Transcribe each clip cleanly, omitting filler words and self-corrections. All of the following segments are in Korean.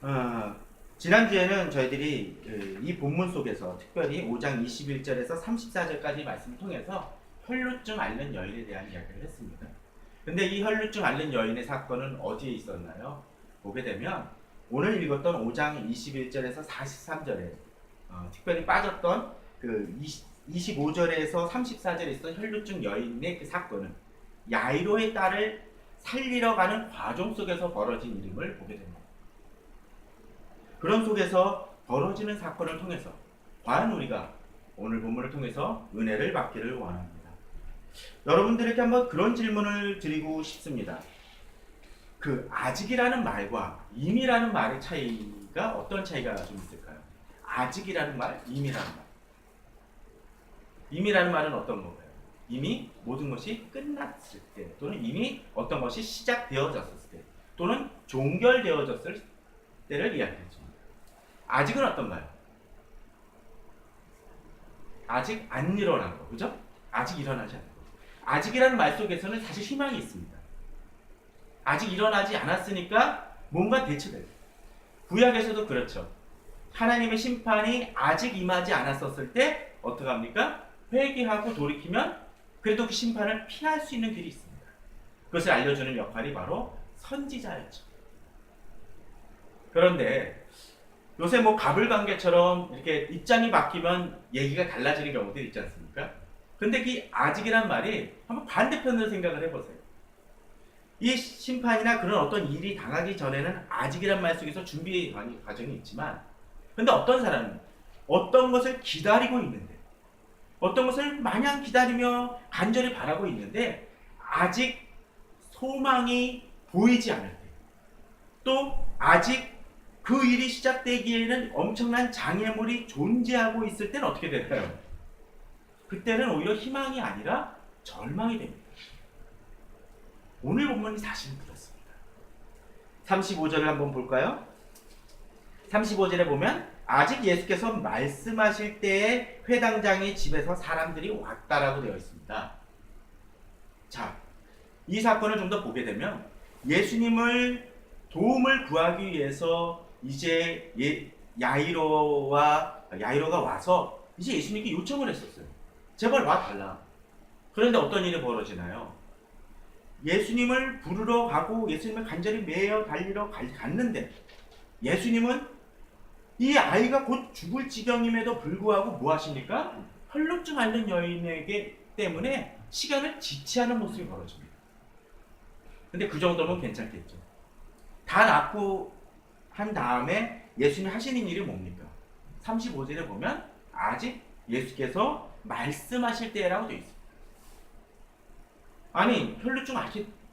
어, 지난주에는 저희들이 이 본문 속에서 특별히 5장 21절에서 34절까지 말씀을 통해서 혈루증 앓는 여인에 대한 이야기를 했습니다. 근데 이 혈루증 앓는 여인의 사건은 어디에 있었나요? 보게 되면 오늘 읽었던 5장 21절에서 43절에 특별히 빠졌던 그 25절에서 34절에 있었던 혈루증 여인의 그 사건은 야이로의 딸을 살리러 가는 과정 속에서 벌어진 일임을 보게 됩니다. 그런 속에서 벌어지는 사건을 통해서 과연 우리가 오늘 본문을 통해서 은혜를 받기를 원합니다. 여러분들에게 한번 그런 질문을 드리고 싶습니다. 그 아직이라는 말과 임이라는 말의 차이가 어떤 차이가 좀 있을까요? 아직이라는 말, 임이라는 말. 임이라는 말은 어떤 건가요? 이미 모든 것이 끝났을 때, 또는 이미 어떤 것이 시작되어졌을 때, 또는 종결되어졌을 때를 이야기해줍니다. 아직은 어떤가요? 아직 안 일어난 거, 그죠? 아직 일어나지 않은 거. 아직이라는 말 속에서는 사실 희망이 있습니다. 아직 일어나지 않았으니까 뭔가 대처돼요. 구약에서도 그렇죠. 하나님의 심판이 아직 임하지 않았었을 때 어떻게 합니까? 회개하고 돌이키면 그래도 그 심판을 피할 수 있는 길이 있습니다. 그것을 알려주는 역할이 바로 선지자였죠. 그런데 요새 뭐 가불관계처럼 이렇게 입장이 바뀌면 얘기가 달라지는 경우들이 있지 않습니까? 근데 그 아직이란 말이 한번 반대편으로 생각을 해보세요. 이 심판이나 그런 어떤 일이 당하기 전에는 아직이란 말 속에서 준비 과정이 있지만, 근데 어떤 사람은 어떤 것을 기다리고 있는데, 어떤 것을 마냥 기다리며 간절히 바라고 있는데 아직 소망이 보이지 않을 때, 또 아직 그 일이 시작되기에는 엄청난 장애물이 존재하고 있을 때는 어떻게 될까요? 그때는 오히려 희망이 아니라 절망이 됩니다. 오늘 본문이 사실은 그렇습니다. 35절을 한번 볼까요? 35절에 보면 아직 예수께서 말씀하실 때에 회당장의 집에서 사람들이 왔다라고 되어 있습니다. 자, 이 사건을 좀 더 보게 되면 예수님을 도움을 구하기 위해서 이제 야이로가 와서 이제 예수님께 요청을 했었어요. 제발 와달라. 그런데 어떤 일이 벌어지나요? 예수님을 부르러 가고 예수님을 간절히 매어 달리러 갔는데 예수님은 이 아이가 곧 죽을 지경임에도 불구하고 뭐 하십니까? 혈루증 앓는 여인에게 때문에 시간을 지체하는 모습이 벌어집니다. 근데 그 정도면 괜찮겠죠. 다 낫고 한 다음에 예수님이 하시는 일이 뭡니까? 35절에 보면 아직 예수께서 말씀하실 때라고 되어 있습니다. 아니 혈루증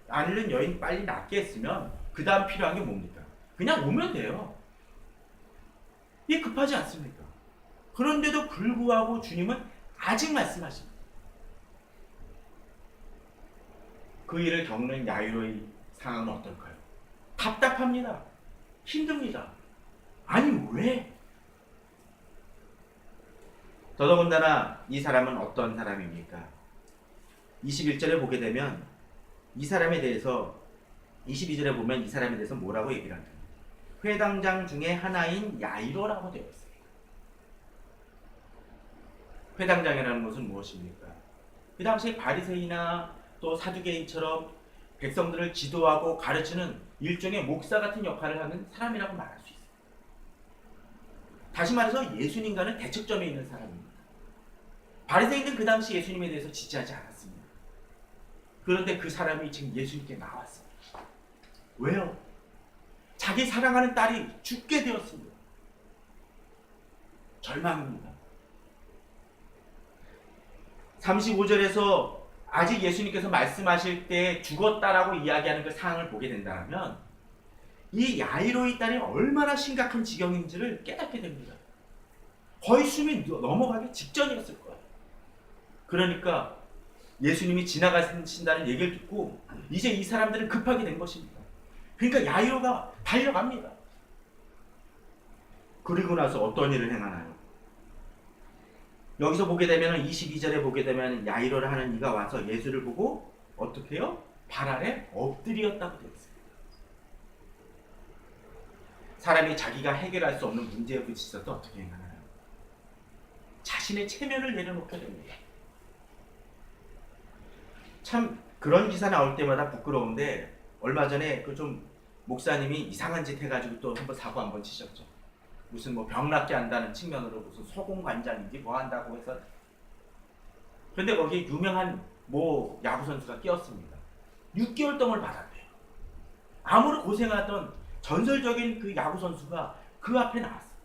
앓는 여인 빨리 낫게 했으면 그 다음 필요한 게 뭡니까? 그냥 오면 돼요. 이게 급하지 않습니까? 그런데도 불구하고 주님은 아직 말씀하십니다. 그 일을 겪는 야이로의 상황은 어떨까요? 답답합니다. 힘듭니다. 아니 왜? 더더군다나 이 사람은 어떤 사람입니까? 21절에 보게 되면 이 사람에 대해서 22절에 보면 이 사람에 대해서 뭐라고 얘기를 합니까? 회당장 중에 하나인 야이로라고 되어 있습니다. 회당장이라는 것은 무엇입니까? 그 당시에 바리새인이나 또 사두개인처럼 백성들을 지도하고 가르치는 일종의 목사 같은 역할을 하는 사람이라고 말할 수 있습니다. 다시 말해서 예수님과는 대척점에 있는 사람입니다. 바리새인은 그 당시 예수님에 대해서 지지하지 않았습니다. 그런데 그 사람이 지금 예수님께 나왔습니다. 왜요? 자기 사랑하는 딸이 죽게 되었습니다. 절망입니다. 35절에서 아직 예수님께서 말씀하실 때 죽었다라고 이야기하는 그 상황을 보게 된다면 이 야이로의 딸이 얼마나 심각한 지경인지를 깨닫게 됩니다. 거의 숨이 넘어가기 직전이었을 거예요. 그러니까 예수님이 지나가신다는 얘기를 듣고 이제 이 사람들은 급하게 된 것입니다. 그러니까 야이로가 달려갑니다. 그리고 나서 어떤 일을 행하나요? 여기서 보게 되면 22절에 보게 되면 야이로를 하는 이가 와서 예수를 보고 어떻게 해요? 발 아래 엎드렸다고 되어 있습니다. 사람이 자기가 해결할 수 없는 문제에 부딪힐 때 어떻게 행하나요? 자신의 체면을 내려놓게 됩니다. 참 그런 기사 나올 때마다 부끄러운데 얼마 전에 그 좀 목사님이 이상한 짓 해가지고 또 한번 사고 한번 치셨죠. 무슨 뭐 병낫게 한다는 측면으로 무슨 소공관장인지 뭐 한다고 해서. 근데 거기 유명한 모 야구 선수가 끼었습니다. 6개월 덩을 받았대요. 아무리 고생하던 전설적인 그 야구 선수가 그 앞에 나왔어요.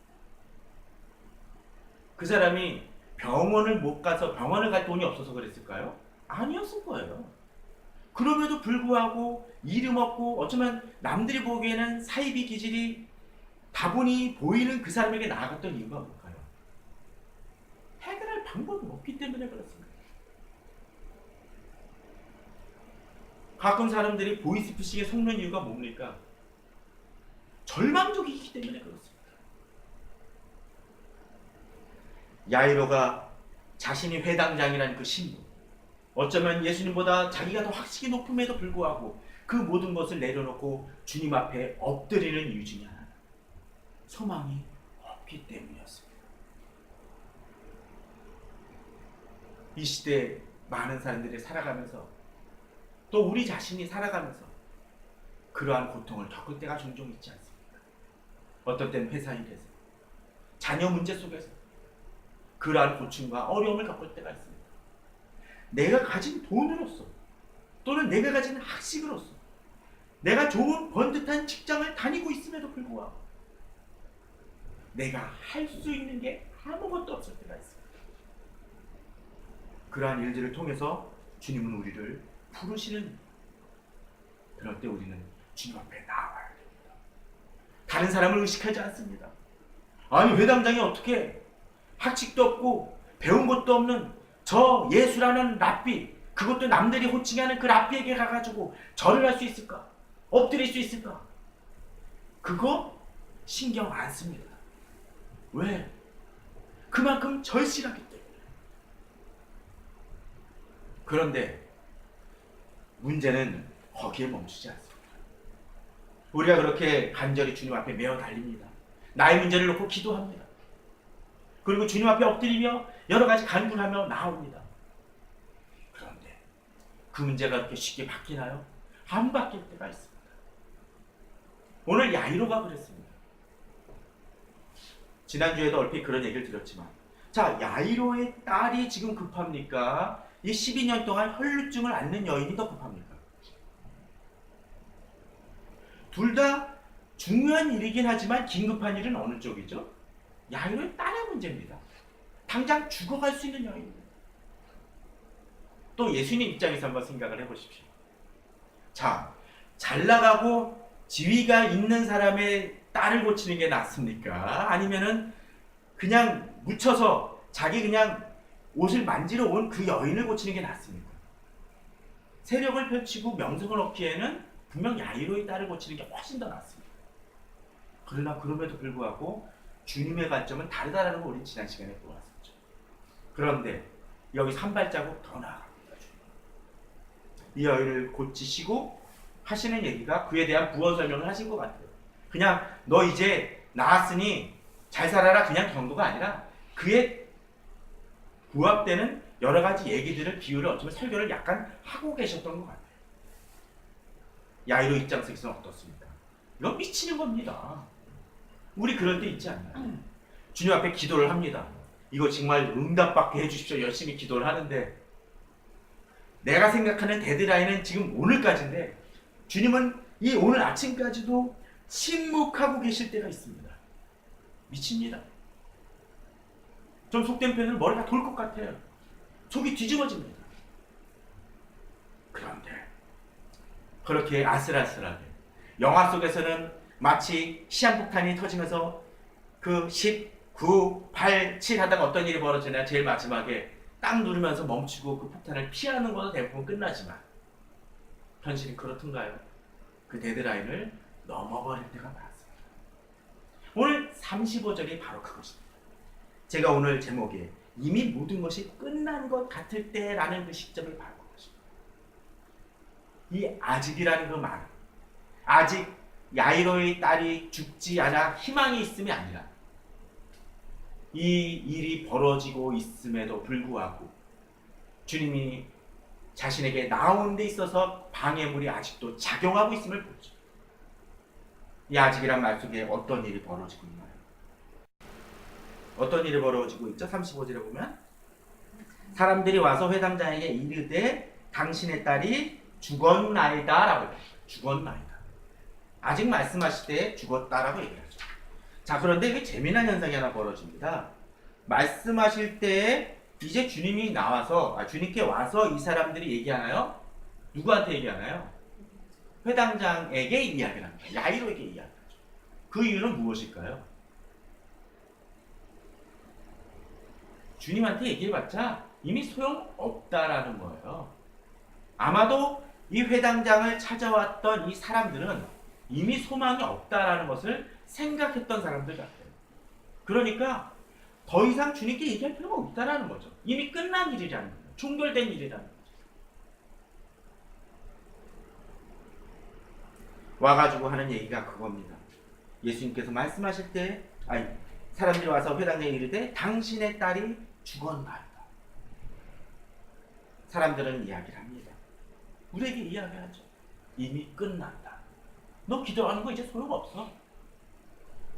그 사람이 병원을 못 가서 병원을 갈 돈이 없어서 그랬을까요? 아니었을 거예요. 그럼에도 불구하고 이름 없고 어쩌면 남들이 보기에는 사이비 기질이 다분히 보이는 그 사람에게 나아갔던 이유가 뭘까요? 해결할 방법이 없기 때문에 그렇습니다. 가끔 사람들이 보이스피싱에 속는 이유가 뭡니까? 절망적이기 때문에 그렇습니다. 야이로가 자신이 회당장이라는 그 신분, 어쩌면 예수님보다 자기가 더 학식이 높음에도 불구하고 그 모든 것을 내려놓고 주님 앞에 엎드리는 이유 중에 하나는 소망이 없기 때문이었습니다. 이 시대에 많은 사람들이 살아가면서 또 우리 자신이 살아가면서 그러한 고통을 겪을 때가 종종 있지 않습니까? 어떤 때는 회사 일에서, 자녀 문제 속에서 그러한 고충과 어려움을 겪을 때가 있습니다. 내가 가진 돈으로서 또는 내가 가진 학식으로서 내가 좋은 번듯한 직장을 다니고 있음에도 불구하고 내가 할 수 있는 게 아무것도 없을 때가 있습니다. 그러한 일들을 통해서 주님은 우리를 부르시는, 그럴 때 우리는 주님 앞에 나와야 됩니다. 다른 사람을 의식하지 않습니다. 아니 회당장이 어떻게 학식도 없고 배운 것도 없는 저 예수라는 랍비, 그것도 남들이 호칭하는 그 랍비에게 가가지고 절을 할 수 있을까? 엎드릴 수 있을까? 그거 신경 안 씁니다. 왜? 그만큼 절실하기 때문에. 그런데 문제는 거기에 멈추지 않습니다. 우리가 그렇게 간절히 주님 앞에 메어 달립니다. 나의 문제를 놓고 기도합니다. 그리고 주님 앞에 엎드리며 여러 가지 간구하며 나옵니다. 그런데 그 문제가 그렇게 쉽게 바뀌나요? 안 바뀔 때가 있습니다. 오늘 야이로가 그랬습니다. 지난주에도 얼핏 그런 얘기를 드렸지만, 자, 야이로의 딸이 지금 급합니까? 이 12년 동안 혈루증을 앓는 여인이 더 급합니까? 둘 다 중요한 일이긴 하지만 긴급한 일은 어느 쪽이죠? 야이로의 딸의 문제입니다. 당장 죽어갈 수 있는 여인입니다. 또 예수님 입장에서 한번 생각을 해보십시오. 자, 잘 나가고 지위가 있는 사람의 딸을 고치는 게 낫습니까? 아니면은 그냥 묻혀서 자기 그냥 옷을 만지러 온 그 여인을 고치는 게 낫습니까? 세력을 펼치고 명성을 얻기에는 분명 야이로의 딸을 고치는 게 훨씬 더 낫습니다. 그러나 그럼에도 불구하고 주님의 관점은 다르다는 걸 우리 지난 시간에 보았었죠. 그런데 여기서 한 발자국 더 나아갑니다. 이 여인을 고치시고 하시는 얘기가 그에 대한 부언 설명을 하신 것 같아요. 그냥 너 이제 나았으니 잘 살아라 그냥 정도가 아니라 그의 부합되는 여러 가지 얘기들을 비유를 어쩌면 설교를 약간 하고 계셨던 것 같아요. 야이로 입장에서는 어떻습니까? 이건 미치는 겁니다. 우리 그럴 때 있지 않나요? 주님 앞에 기도를 합니다. 이거 정말 응답받게 해주십시오. 열심히 기도를 하는데 내가 생각하는 데드라인은 지금 오늘까지인데 주님은 이 오늘 아침까지도 침묵하고 계실 때가 있습니다. 미칩니다. 좀 속된 표현은 머리가 돌 것 같아요. 속이 뒤집어집니다. 그런데 그렇게 아슬아슬하게 영화 속에서는 마치 시한폭탄이 터지면서 그 10, 9, 8, 7 하다가 어떤 일이 벌어지나 제일 마지막에 딱 누르면서 멈추고 그 폭탄을 피하는 것도 대부분 끝나지만 현실이 그렇던가요? 그 데드라인을 넘어버릴 때가 많습니다. 오늘 35절이 바로 그것입니다. 제가 오늘 제목에 이미 모든 것이 끝난 것 같을 때라는 그 시점을 바라본 것입니다. 이 아직이라는 그 말, 아직 야이로의 딸이 죽지 않아 희망이 있음이 아니라 이 일이 벌어지고 있음에도 불구하고 주님이 자신에게 나오는 데 있어서 방해물이 아직도 작용하고 있음을 보죠. 이 아직이란 말 속에 어떤 일이 벌어지고 있나요? 어떤 일이 벌어지고 있죠? 35절에 보면 사람들이 와서 회당장에게 이르되 당신의 딸이 죽었나이다 라고 해요. 죽었나이다. 아직 말씀하실 때 죽었다라고 얘기하죠. 자, 그런데 이게 재미난 현상이 하나 벌어집니다. 말씀하실 때 이제 주님이 나와서 주님께 와서 이 사람들이 얘기하나요? 누구한테 얘기하나요? 회당장에게 이야기를 합니다. 야이로에게 이야기하죠. 그 이유는 무엇일까요? 주님한테 얘기해봤자 이미 소용없다라는 거예요. 아마도 이 회당장을 찾아왔던 이 사람들은 이미 소망이 없다라는 것을 생각했던 사람들 같아요. 그러니까 더 이상 주님께 얘기할 필요가 없다라는 거죠. 이미 끝난 일이라는 거예요. 종결된 일이라는 거죠. 와가지고 하는 얘기가 그겁니다. 예수님께서 말씀하실 때 사람들이 와서 회당에 이르되 당신의 딸이 죽었나이다. 사람들은 이야기를 합니다. 우리에게 이야기하죠. 이미 끝났다. 너 기도하는 거 이제 소용없어.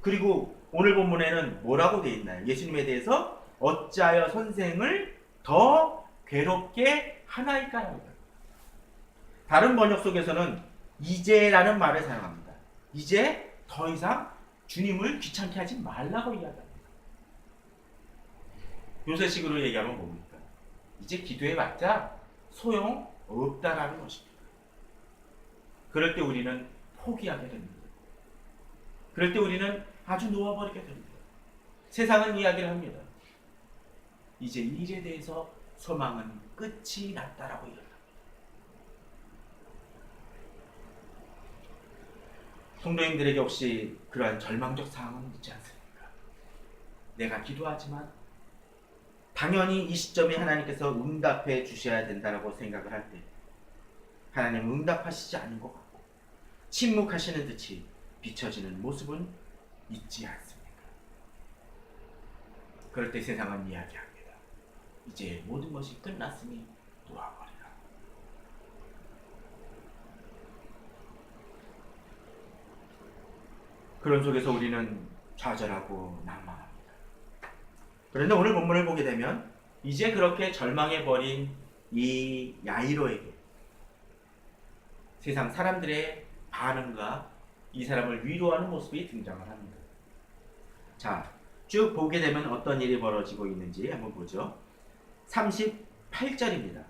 그리고 오늘 본문에는 뭐라고 되어 있나요? 예수님에 대해서 어찌하여 선생을 더 괴롭게 하나이까라고. 다른 번역 속에서는 이제라는 말을 사용합니다. 이제 더 이상 주님을 귀찮게 하지 말라고 이야기합니다. 요새식으로 얘기하면 뭡니까? 이제 기도해봤자 소용없다라는 것입니다. 그럴 때 우리는 포기하게 됩니다. 그럴 때 우리는 아주 놓아버리게 됩니다. 세상은 이야기를 합니다. 이제 이 일에 대해서 소망은 끝이 났다라고 이야기합니다. 성도님들에게 혹시 그러한 절망적 상황은 있지 않습니까? 내가 기도하지만 당연히 이 시점에 하나님께서 응답해 주셔야 된다고 생각을 할 때 하나님 응답하시지 않은 것 같고 침묵하시는 듯이 비춰지는 모습은 있지 않습니까? 그럴 때 세상은 이야기합니다. 이제 모든 것이 끝났으니 놓아버리라. 그런 속에서 우리는 좌절하고 낭만합니다. 그런데 오늘 본문을 보게 되면 이제 그렇게 절망해버린 이 야이로에게 세상 사람들의 반응과 이 사람을 위로하는 모습이 등장을 합니다. 자, 쭉 보게 되면 어떤 일이 벌어지고 있는지 한번 보죠. 38절입니다.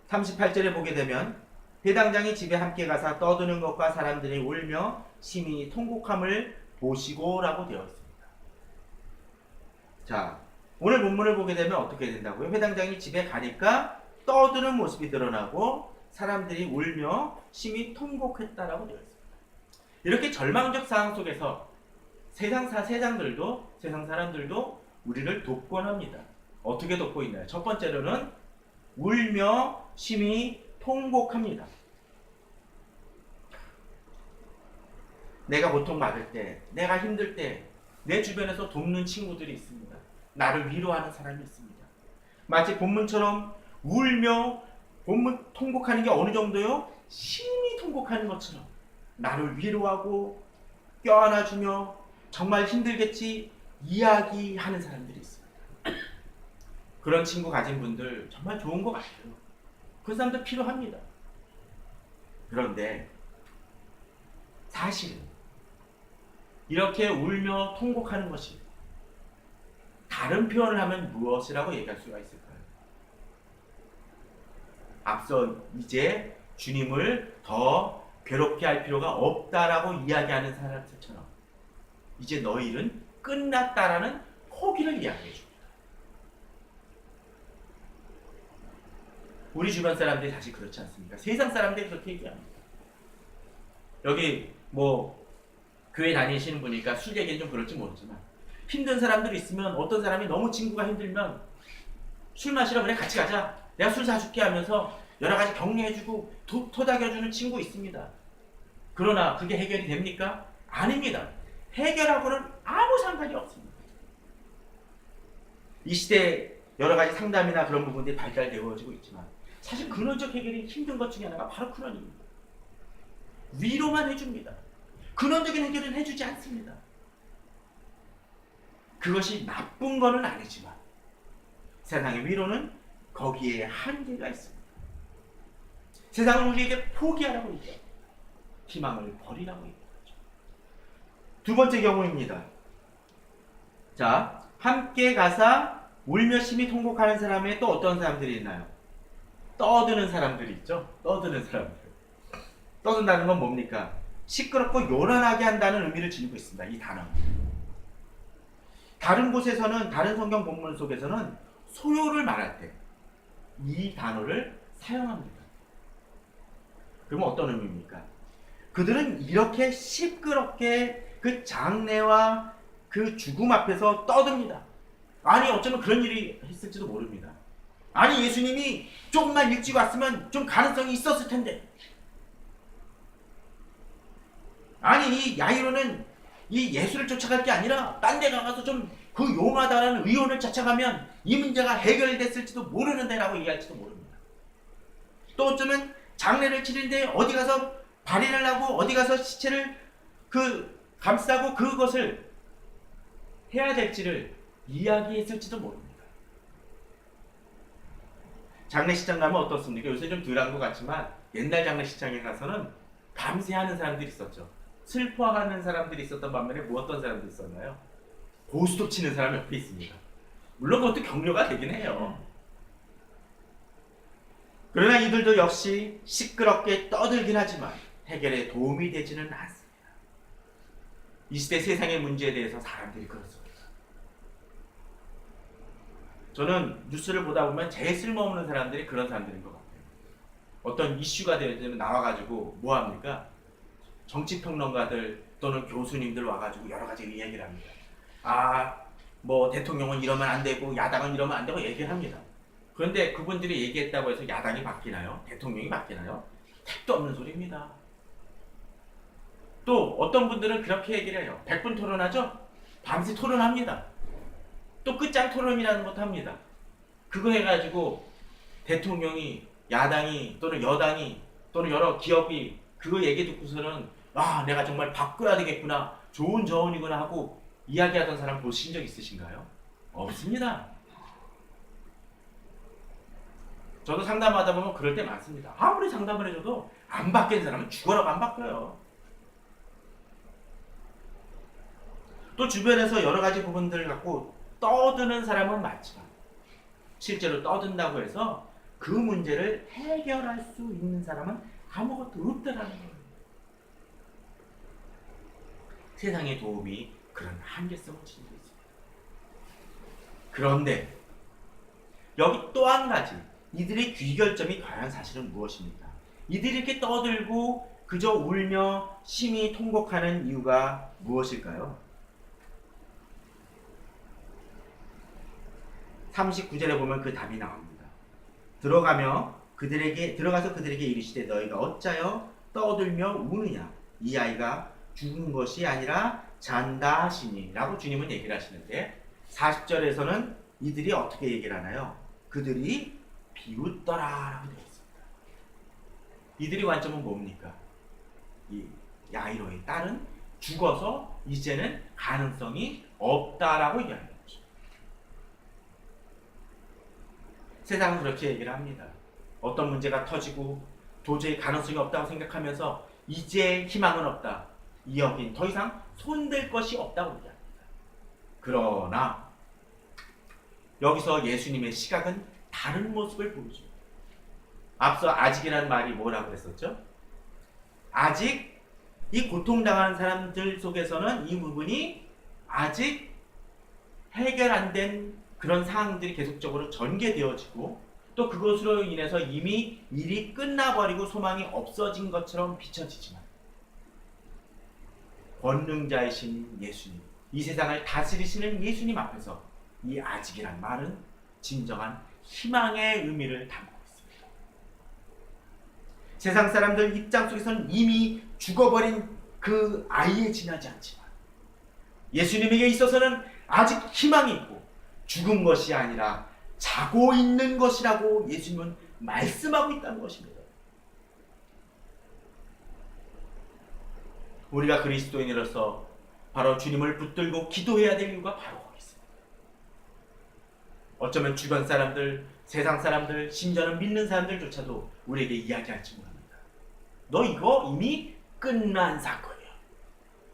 38절에 보게 되면 회당장이 집에 함께 가서 떠드는 것과 사람들이 울며 심히 통곡함을 보시고 라고 되어 있습니다. 자, 오늘 본문을 보게 되면 어떻게 된다고요? 회당장이 집에 가니까 떠드는 모습이 드러나고 사람들이 울며 심히 통곡했다라고 되어 있습니다. 이렇게 절망적 상황 속에서 세상 사람들도 우리를 돕곤 합니다. 어떻게 돕고 있나요? 첫 번째로는 울며 심히 통곡합니다. 내가 고통받을 때, 내가 힘들 때 내 주변에서 돕는 친구들이 있습니다. 나를 위로하는 사람이 있습니다. 마치 본문처럼 울며 본문 통곡하는 게 어느 정도요? 심히 통곡하는 것처럼 나를 위로하고 껴안아주며 정말 힘들겠지 이야기하는 사람들이 있습니다. 그런 친구 가진 분들 정말 좋은 것 같아요. 그 사람들 필요합니다. 그런데 사실은 이렇게 울며 통곡하는 것이 다른 표현을 하면 무엇이라고 얘기할 수가 있을까요? 앞서 이제 주님을 더 괴롭게 할 필요가 없다라고 이야기하는 사람들처럼 이제 너희 일은 끝났다라는 포기를 이야기해 줍니다. 우리 주변 사람들이 사실 그렇지 않습니까? 세상 사람들이 그렇게 얘기합니다. 여기 교회 다니시는 분이니까 술 얘기는 좀 그럴지 모르지만 힘든 사람들이 있으면 어떤 사람이 너무 친구가 힘들면 술 마시러 그래 같이 가자. 내가 술 사줄게 하면서 여러 가지 격려해주고 토닥여주는 친구 있습니다. 그러나 그게 해결이 됩니까? 아닙니다. 해결하고는 아무 상관이 없습니다. 이 시대에 여러 가지 상담이나 그런 부분들이 발달되어지고 있지만 사실 근원적 해결이 힘든 것 중에 하나가 바로 근원입니다. 위로만 해줍니다. 근원적인 해결은 해주지 않습니다. 그것이 나쁜 거는 아니지만 세상의 위로는 거기에 한계가 있습니다. 세상은 우리에게 포기하라고 얘기하고 희망을 버리라고 얘기하죠. 두 번째 경우입니다. 자, 함께 가사 울며 심히 통곡하는 사람에 또 어떤 사람들이 있나요? 떠드는 사람들이 있죠. 떠드는 사람들. 떠든다는 건 뭡니까? 시끄럽고 요란하게 한다는 의미를 지니고 있습니다. 이 단어. 다른 곳에서는, 다른 성경 본문 속에서는 소요를 말할 때 이 단어를 사용합니다. 그러면 어떤 의미입니까? 그들은 이렇게 시끄럽게 그 장례와 그 죽음 앞에서 떠듭니다. 아니 어쩌면 그런 일이 있을지도 모릅니다. 아니 예수님이 조금만 일찍 왔으면 좀 가능성이 있었을 텐데. 아니 이 야이로는 이 예수를 쫓아갈 게 아니라 딴 데 가서 좀 그 용하다는 의원을 쫓아가면 이 문제가 해결됐을지도 모르는데 라고 얘기할지도 모릅니다. 또 어쩌면 장례를 치는데 어디 가서 발인을 하고 어디 가서 시체를 감싸고 그것을 해야 될지를 이야기했을지도 모릅니다. 장례식장 가면 어떻습니까? 요새 좀 덜한 것 같지만 옛날 장례식장에 가서는 밤새 하는 사람들이 있었죠. 슬퍼하는 사람들이 있었던 반면에 뭐 어떤 사람들이 있었나요? 고스톱 치는 사람이 옆에 있습니다. 물론 그것도 격려가 되긴 해요. 그러나 이들도 역시 시끄럽게 떠들긴 하지만 해결에 도움이 되지는 않습니다. 이 시대 세상의 문제에 대해서 사람들이 그렇습니다. 저는 뉴스를 보다 보면 제일 쓸모없는 사람들이 그런 사람들인 것 같아요. 어떤 이슈가 되면 나와가지고 뭐합니까? 정치평론가들 또는 교수님들 와가지고 여러 가지 이야기를 합니다. 뭐 대통령은 이러면 안 되고 야당은 이러면 안 되고 얘기를 합니다. 그런데 그분들이 얘기했다고 해서 야당이 바뀌나요? 대통령이 바뀌나요? 택도 없는 소리입니다. 또 어떤 분들은 그렇게 얘기를 해요. 100분 토론하죠? 밤새 토론합니다. 또 끝장 토론이라는 것도 합니다. 그거 해가지고 대통령이 야당이 또는 여당이 또는 여러 기업이 그거 얘기 듣고서는 내가 정말 바꿔야 되겠구나, 좋은 저언이구나 하고 이야기하던 사람 보신 적 있으신가요? 없습니다. 저도 상담하다 보면 그럴 때 많습니다. 아무리 상담을 해줘도 안 바뀌는 사람은 죽어라고 안 바뀌어요. 또 주변에서 여러 가지 부분들을 갖고 떠드는 사람은 많지만 실제로 떠든다고 해서 그 문제를 해결할 수 있는 사람은 아무것도 없다라는 거예요. 세상의 도움이 그런 한계성을 지니고 있습니다. 그런데 여기 또 한 가지, 이들의 귀결점이 과연 사실은 무엇입니까? 이들이 이렇게 떠들고 그저 울며 심히 통곡하는 이유가 무엇일까요? 39절에 보면 그 답이 나옵니다. 들어가서 그들에게 이르시되 너희가 어찌하여 떠들며 우느냐? 이 아이가 죽은 것이 아니라 잔다 하시니 라고 주님은 얘기를 하시는데 40절에서는 이들이 어떻게 얘기를 하나요? 그들이 비웃더라 라고 되어 있습니다. 이들의 관점은 뭡니까? 이 야이로의 딸은 죽어서 이제는 가능성이 없다라고 얘기하는 거죠. 세상은 그렇게 얘기를 합니다. 어떤 문제가 터지고 도저히 가능성이 없다고 생각하면서 이제 희망은 없다, 이 여긴 더 이상 손댈 것이 없다고 얘기합니다. 그러나 여기서 예수님의 시각은 다른 모습을 보여줍니다. 앞서 아직이라는 말이 뭐라고 했었죠? 아직 이 고통당하는 사람들 속에서는 이 부분이 아직 해결 안 된 그런 상황들이 계속적으로 전개되어지고 또 그것으로 인해서 이미 일이 끝나버리고 소망이 없어진 것처럼 비춰지지만 권능자이신 예수님, 이 세상을 다스리시는 예수님 앞에서 이 아직이란 말은 진정한 희망의 의미를 담고 있습니다. 세상 사람들 입장 속에서는 이미 죽어버린 그 아이에 지나지 않지만 예수님에게 있어서는 아직 희망이 있고 죽은 것이 아니라 자고 있는 것이라고 예수님은 말씀하고 있다는 것입니다. 우리가 그리스도인으로서 바로 주님을 붙들고 기도해야 될 이유가 바로 거기 있습니다. 어쩌면 주변 사람들, 세상 사람들, 심지어는 믿는 사람들조차도 우리에게 이야기할지 모릅니다. 너 이거 이미 끝난 사건이야.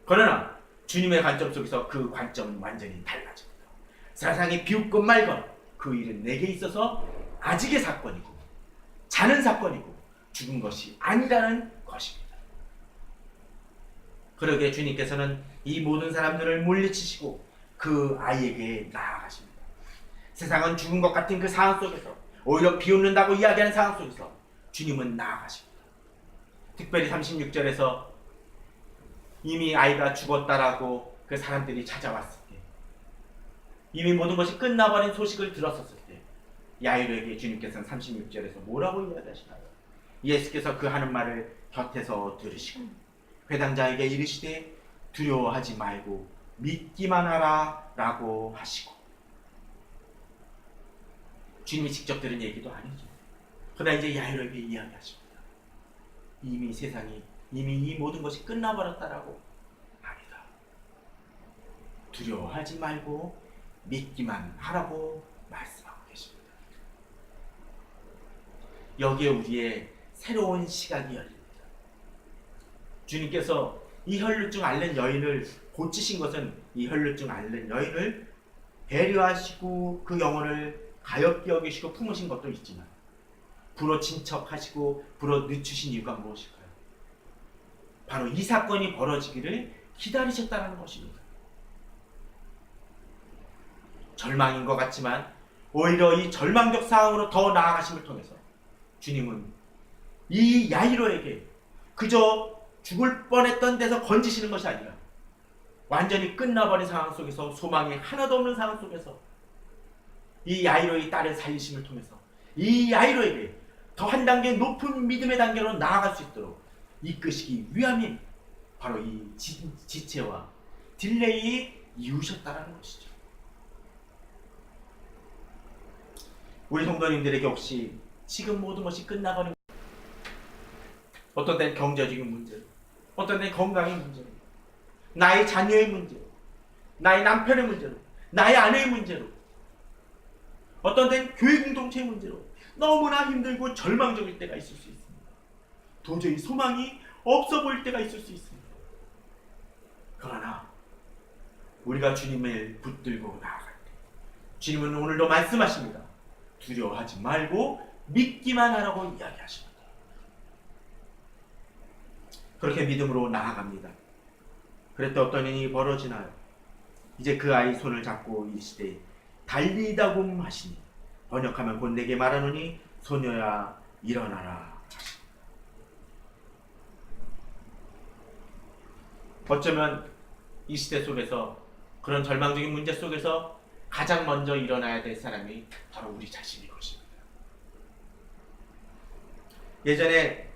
그러나 주님의 관점 속에서 그 관점은 완전히 달라집니다. 세상이 비웃건 말건 그 일은 내게 있어서 아직의 사건이고 자는 사건이고 죽은 것이 아니라는 것입니다. 그러기에 주님께서는 이 모든 사람들을 물리치시고 그 아이에게 나아가십니다. 세상은 죽은 것 같은 그 상황 속에서 오히려 비웃는다고 이야기하는 상황 속에서 주님은 나아가십니다. 특별히 36절에서 이미 아이가 죽었다라고 그 사람들이 찾아왔을 때, 이미 모든 것이 끝나버린 소식을 들었었을 때 야이로에게 주님께서는 36절에서 뭐라고 이야기하시나요? 예수께서 그 하는 말을 곁에서 들으시고 회당자에게 이르시되 두려워하지 말고 믿기만 하라 라고 하시고, 주님이 직접 들은 얘기도 아니죠. 그러나 이제 야이로에게 이야기하십니다. 이미 세상이 이미 이 모든 것이 끝나버렸다라고 합니다. 두려워하지 말고 믿기만 하라고 말씀하고 계십니다. 여기에 우리의 새로운 시각이 열립니다. 주님께서 이 혈루증 앓는 여인을 고치신 것은 이 혈루증 앓는 여인을 배려하시고 그 영혼을 가엾게 여기시고 품으신 것도 있지만 불어 친척하시고 불어 늦추신 이유가 무엇일까요? 바로 이 사건이 벌어지기를 기다리셨다는 것입니다. 절망인 것 같지만 오히려 이 절망적 상황으로 더 나아가심을 통해서 주님은 이 야이로에게 그저 죽을 뻔했던 데서 건지시는 것이 아니라 완전히 끝나버린 상황 속에서 소망이 하나도 없는 상황 속에서 이 야이로의 딸을 살리심을 통해서 이 야이로에게 더 한 단계 높은 믿음의 단계로 나아갈 수 있도록 이끄시기 위함이 바로 이 지체와 딜레이의 이유셨다라는 것이죠. 우리 성도님들에게 혹시 지금 모든 것이 끝나버린, 어떤 때는 경제적인 문제로, 어떤 때는 건강의 문제로, 나의 자녀의 문제로, 나의 남편의 문제로, 나의 아내의 문제로, 어떤 때는 교회 공동체의 문제로 너무나 힘들고 절망적일 때가 있을 수 있습니다. 도저히 소망이 없어 보일 때가 있을 수 있습니다. 그러나 우리가 주님을 붙들고 나아갈 때 주님은 오늘도 말씀하십니다. 두려워하지 말고 믿기만 하라고 이야기하십니다. 그렇게 믿음으로 나아갑니다. 그랬더니 어떤 일이 벌어지나요? 이제 그 아이 손을 잡고 이르시되 달리다굼 하시니, 번역하면 곧 내게 말하노니 소녀야 일어나라 하시니. 어쩌면 이 시대 속에서 그런 절망적인 문제 속에서 가장 먼저 일어나야 될 사람이 바로 우리 자신일 것입니다. 예전에,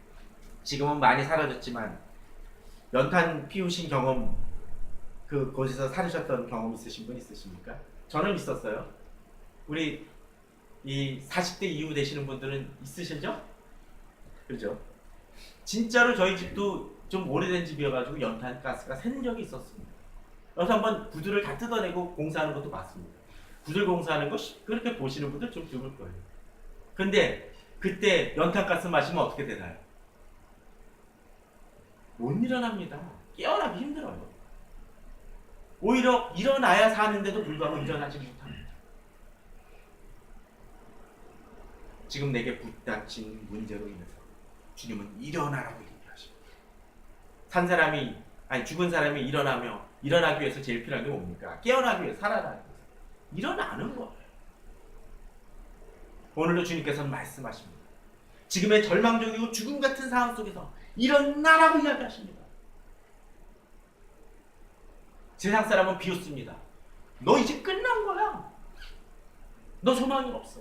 지금은 많이 사라졌지만 연탄 피우신 경험, 그곳에서 살으셨던 경험 있으신 분 있으십니까? 저는 있었어요. 우리 이 40대 이후 되시는 분들은 있으시죠? 그렇죠? 진짜로 저희 집도 좀 오래된 집이어가지고 연탄 가스가 샌 적이 있었습니다. 그래서 한번 구두를 다 뜯어내고 공사하는 것도 봤습니다. 구들 공사하는 거 그렇게 보시는 분들 좀 드물 거예요. 근데 그때 연탄 가스 마시면 어떻게 되나요? 못 일어납니다. 깨어나기 힘들어요. 오히려 일어나야 사는데도 불구하고 일어나지 못합니다. 지금 내게 부닥친 문제로 인해서 주님은 일어나라고 얘기하십니다. 산 사람이, 아니 죽은 사람이 일어나기 위해서 제일 필요한 게 뭡니까? 깨어나기 위해서, 살아나기 위해서 일어나는 거예요. 오늘도 주님께서는 말씀하십니다. 지금의 절망적이고 죽음 같은 상황 속에서 일어나라고 이야기하십니다. 세상 사람은 비웃습니다. 너 이제 끝난 거야. 너 소망이 없어.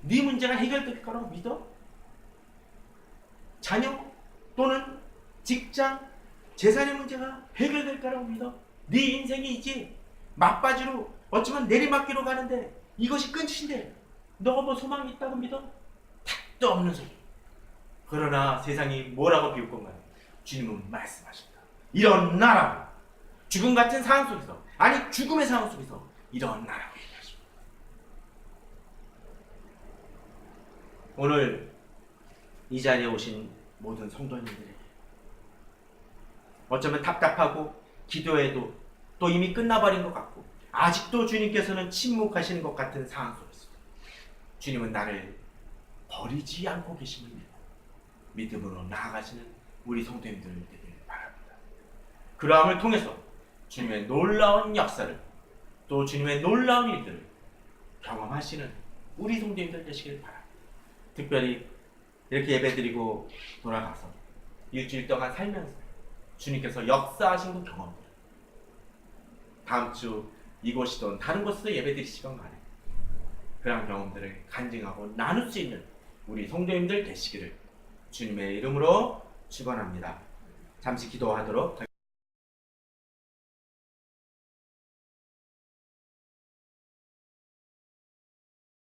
네 문제가 해결될 거라고 믿어? 자녀 또는 직장, 재산의 문제가 해결될 거라고 믿어. 네 인생이 이제 막바지로 어쩌면 내리막기로 가는데 이것이 끝인데 너가 뭐 소망이 있다고 믿어? 택도 없는 소리. 그러나 세상이 뭐라고 비울 건가요? 주님은 말씀하십니다. 일어나라고. 죽음 같은 상황 속에서, 아니 죽음의 상황 속에서 일어나라고 얘기하십니다. 오늘 이 자리에 오신 모든 성도님들에게 어쩌면 답답하고 기도해도 또 이미 끝나버린 것 같고 아직도 주님께서는 침묵하시는 것 같은 상황 속에서 주님은 나를 버리지 않고 계심을 믿음으로 나아가시는 우리 성도님들 되길 바랍니다. 그러함을 통해서 주님의 놀라운 역사를 또 주님의 놀라운 일들을 경험하시는 우리 성도님들 되시길 바랍니다. 특별히 이렇게 예배드리고 돌아가서 일주일 동안 살면서 주님께서 역사하신 그 경험들, 다음 주 이곳이든 다른 곳에서 예배드리시건 간에 그런 경험들을 간증하고 나눌 수 있는 우리 성도님들 되시기를 주님의 이름으로 축원합니다. 잠시 기도하도록 하겠습니다.